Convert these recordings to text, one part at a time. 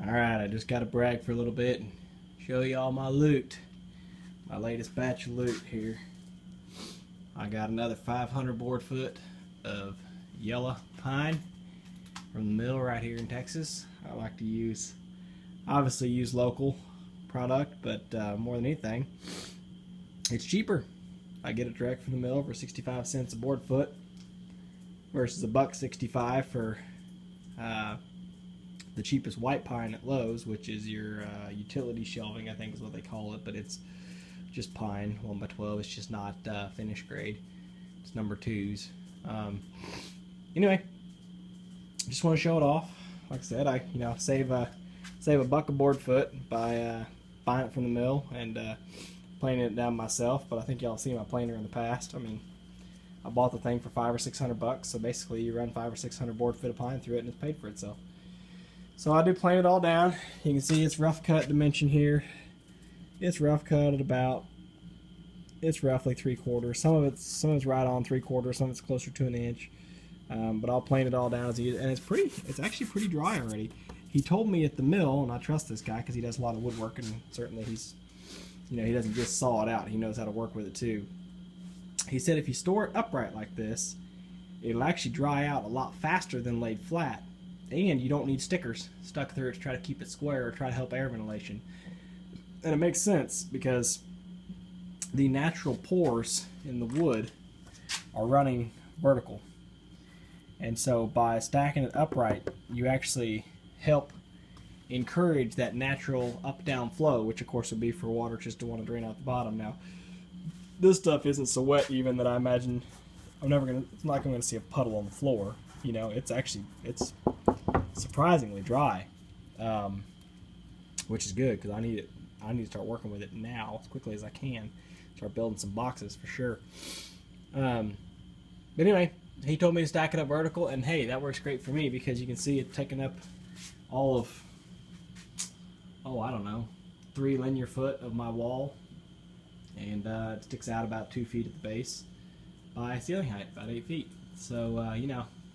Alright, I just got to brag for a little bit and show you all my loot. My latest batch of loot here. I got another 500 board foot of yellow pine from the mill right here in Texas. I like to obviously use local product, but more than anything, it's cheaper. I get it direct from the mill for 65 cents a board foot versus $1.65 for the cheapest white pine at Lowe's, which is your utility shelving, I think is what they call it, but it's just pine 1x12. It's just not finished grade. It's number 2s. Anyway, just want to show it off. Like I said, I save a buck a board foot by buying it from the mill and planing it down myself. But I think y'all seen my planer in the past. I mean, I bought the thing for $500 or $600, so basically you run 500 or 600 board foot of pine through it and it's paid for itself. So I do plane it all down. You can see it's rough cut dimension here. It's rough cut at about, it's roughly 3/4. Some of it's right on 3/4. Some of it's closer to an inch. But I'll plane it all down as and it's actually pretty dry already. He told me at the mill, and I trust this guy because he does a lot of woodwork, and certainly he doesn't just saw it out. He knows how to work with it too. He said if you store it upright like this, it'll actually dry out a lot faster than laid flat. And you don't need stickers stuck through it to try to keep it square or try to help air ventilation. And it makes sense because the natural pores in the wood are running vertical. And so by stacking it upright, you actually help encourage that natural up-down flow, which of course would be for water just to want to drain out the bottom. Now, this stuff isn't so wet even that I imagine it's not going to see a puddle on the floor. It's surprisingly dry, which is good because I need to start working with it now as quickly as I can. Start building some boxes for sure. But anyway, he told me to stack it up vertical, and hey, that works great for me because you can see it taking up all of, I don't know, 3 linear foot of my wall, and it sticks out about 2 feet at the base by ceiling height, about 8 feet. So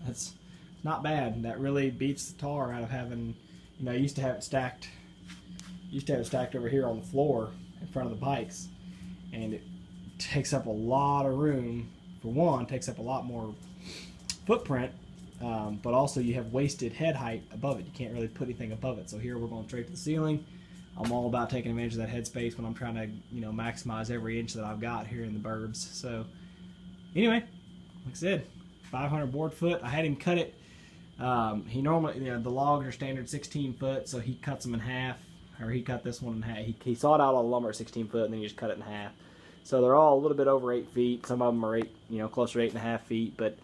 that's not bad. That really beats the tar out of having, I used to have it stacked over here on the floor in front of the bikes, and it takes up a lot of room. For one, takes up a lot more footprint, but also you have wasted head height above it. You can't really put anything above it. So here we're going straight to the ceiling. I'm all about taking advantage of that head space when I'm trying to maximize every inch that I've got here in the burbs. So anyway, like I said, 500 board foot. I had him cut it. He normally, the logs are standard 16 foot, so he cuts them in half, or he cut this one in half. He sawed out all the lumber at 16 foot, and then he just cut it in half. So they're all a little bit over 8 feet. Some of them are closer to 8.5 feet, but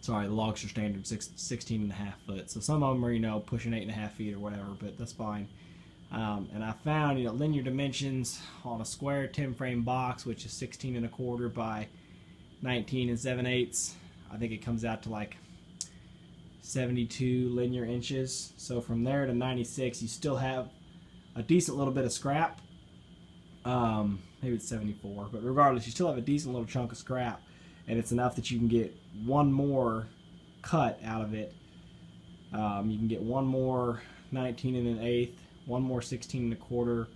sorry, the logs are standard 16.5 foot. So some of them are pushing 8.5 feet or whatever, but that's fine. And I found linear dimensions on a square 10 frame box, which is 16 1/4 by 19 7/8. I think it comes out to like 72 linear inches. So from there to 96, you still have a decent little bit of scrap. Maybe it's 74, but regardless, you still have a decent little chunk of scrap, and it's enough that you can get one more cut out of it. You can get one more 19 1/8, one more 16 1/4,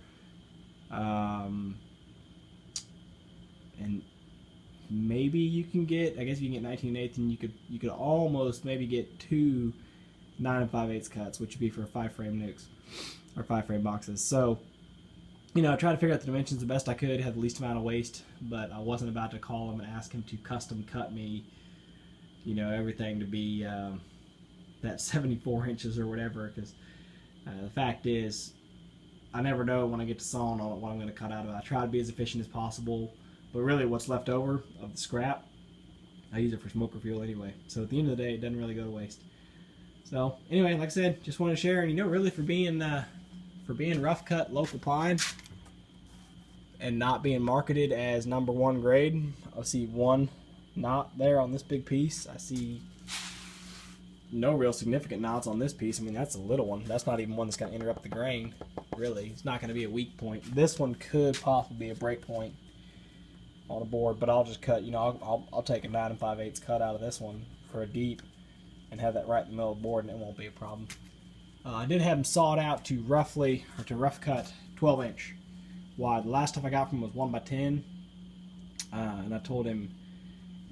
and maybe you can get, I guess you can get 19 1/8, and you could almost maybe get 2 9 5/8 cuts, which would be for 5 frame nukes or 5 frame boxes. So I tried to figure out the dimensions the best I could, had the least amount of waste, but I wasn't about to call him and ask him to custom cut me, everything to be that 74 inches or whatever, because the fact is, I never know when I get to sawing on it what I'm going to cut out of it. I try to be as efficient as possible, but really what's left over of the scrap, I use it for smoker fuel anyway. So at the end of the day, it doesn't really go to waste. So anyway, like I said, just wanted to share, and really for being rough cut local pine and not being marketed as #1 grade. I see one knot there on this big piece. I see no real significant knots on this piece. I mean, that's a little one. That's not even one that's going to interrupt the grain, really. It's not going to be a weak point. This one could possibly be a break point on a board, but I'll just cut, I'll take a 9 5/8 cut out of this one for a deep. and have that right in the middle of the board, and it won't be a problem. I did have them sawed out to rough cut 12-inch wide. The last stuff I got from him was 1x10, and I told him,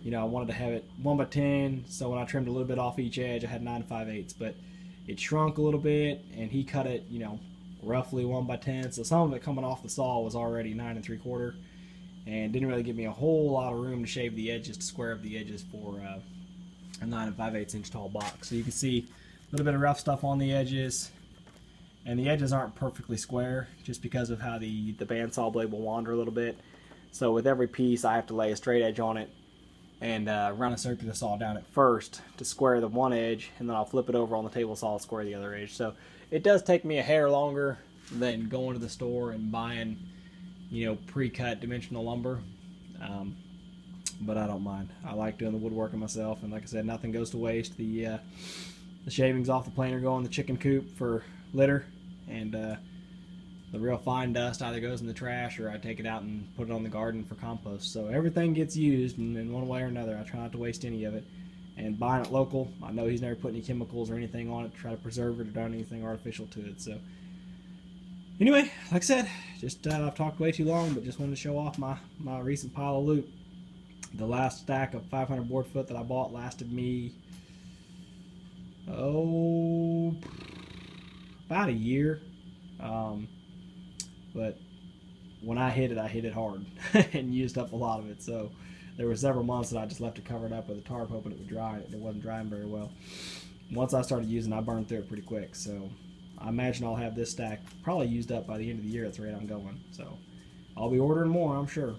you know, I wanted to have it 1x10, so when I trimmed a little bit off each edge, I had 9 5/8, but it shrunk a little bit, and he cut it, you know, roughly 1x10, so some of it coming off the saw was already 9 3/4, and didn't really give me a whole lot of room to shave the edges, to square up the edges for a 9 5/8 inch tall box. So you can see a little bit of rough stuff on the edges, and the edges aren't perfectly square just because of how the bandsaw blade will wander a little bit. So with every piece I have to lay a straight edge on it and run a circular saw down it first to square the one edge, and then I'll flip it over on the table saw and square the other edge. So it does take me a hair longer than going to the store and buying, you know, pre-cut dimensional lumber, but I don't mind. I like doing the woodworking myself, and like I said, nothing goes to waste. The shavings off the planer go in the chicken coop for litter, and the real fine dust either goes in the trash or I take it out and put it on the garden for compost. So everything gets used in one way or another. I try not to waste any of it. And buying it local, I know he's never put any chemicals or anything on it to try to preserve it or done anything artificial to it. So anyway, like I said, just I've talked way too long, but just wanted to show off my recent pile of loot. The last stack of 500 board foot that I bought lasted me, about a year. But when I hit it hard and used up a lot of it. So there were several months that I just left it covered up with a tarp hoping it would dry. It wasn't drying very well. Once I started using it, I burned through it pretty quick. So I imagine I'll have this stack probably used up by the end of the year at the rate I'm going. So I'll be ordering more, I'm sure.